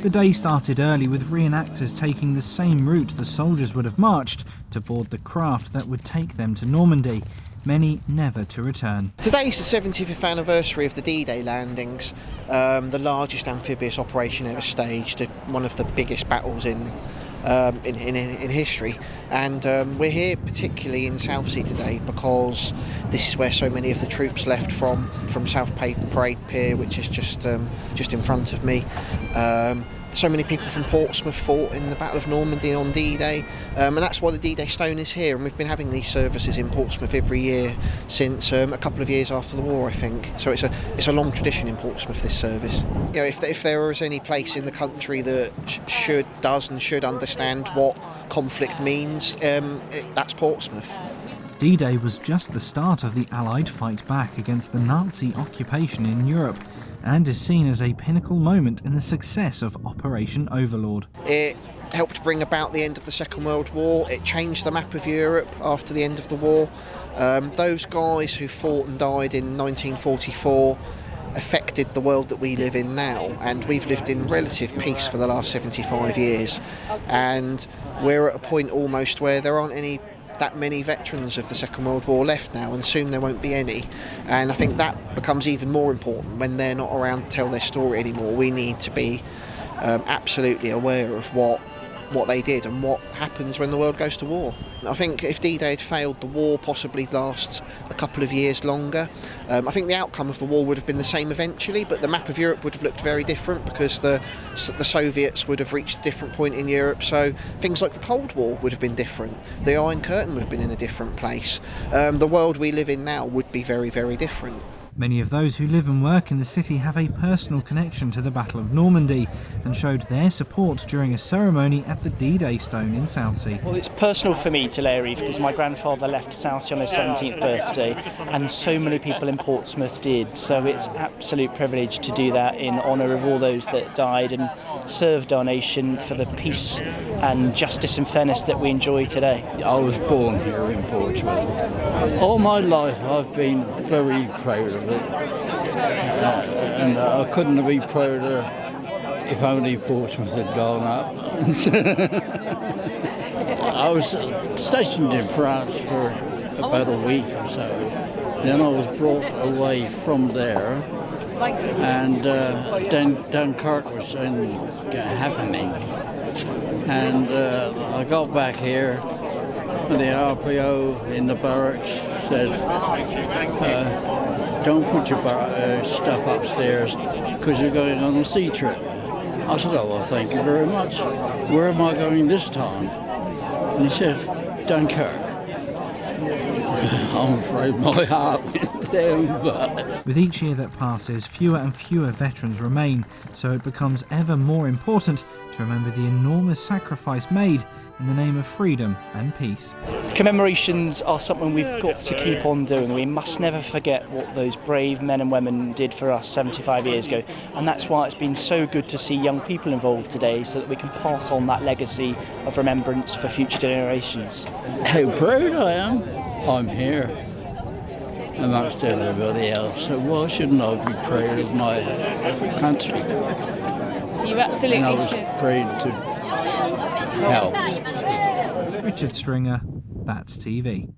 The day started early with reenactors taking the same route the soldiers would have marched to board the craft that would take them to Normandy, many never to return. Today is the 75th anniversary of the D-Day landings, the largest amphibious operation ever staged, one of the biggest battles in history, and we're here particularly in Southsea today because this is where so many of the troops left from South Parade Pier, which is just in front of me. So many people from Portsmouth fought in the Battle of Normandy on D-Day, and that's why the D-Day stone is here. And we've been having these services in Portsmouth every year since a couple of years after the war, I think. So it's a long tradition in Portsmouth, this service. You know, if there is any place in the country that does and should understand what conflict means, that's Portsmouth. D-Day was just the start of the Allied fight back against the Nazi occupation in Europe, and is seen as a pinnacle moment in the success of Operation Overlord. It helped bring about the end of the Second World War. It changed the map of Europe after the end of the war. Those guys who fought and died in 1944 affected the world that we live in now, and we've lived in relative peace for the last 75 years, and we're at a point almost where there aren't that many veterans of the Second World War left now, and soon there won't be any. And I think that becomes even more important when they're not around to tell their story anymore. We need to be absolutely aware of what they did and what happens when the world goes to war. I think if D-Day had failed, the war possibly lasts a couple of years longer. I think the outcome of the war would have been the same eventually, but the map of Europe would have looked very different because the Soviets would have reached a different point in Europe, so things like the Cold War would have been different. The Iron Curtain would have been in a different place. The world we live in now would be very, very different. Many of those who live and work in the city have a personal connection to the Battle of Normandy and showed their support during a ceremony at the D-Day stone in Southsea. Well, it's personal for me to lay a wreath because my grandfather left Southsea on his 17th birthday, and so many people in Portsmouth did, so it's an absolute privilege to do that in honour of all those that died and served our nation for the peace and justice and fairness that we enjoy today. I was born here in Portsmouth. All my life I've been very proud of it, and I couldn't be prouder if only Portsmouth had gone up. I was stationed in France for about a week or so. Then I was brought away from there, and Dunkirk was happening. And I got back here, and the RPO in the barracks said, don't put your stuff upstairs because you're going on a sea trip. I said, oh, well, thank you very much. Where am I going this time? And he said, Dunkirk. I'm afraid my heart went down, but... With each year that passes, fewer and fewer veterans remain, so it becomes ever more important to remember the enormous sacrifice made in the name of freedom and peace. Commemorations are something we've got to keep on doing. We must never forget what those brave men and women did for us 75 years ago, and that's why it's been so good to see young people involved today so that we can pass on that legacy of remembrance for future generations. How proud I am. I'm here amongst everybody else, so why shouldn't I be proud of my country? You absolutely and I was should. proud to help. Richard Stringer, That's TV.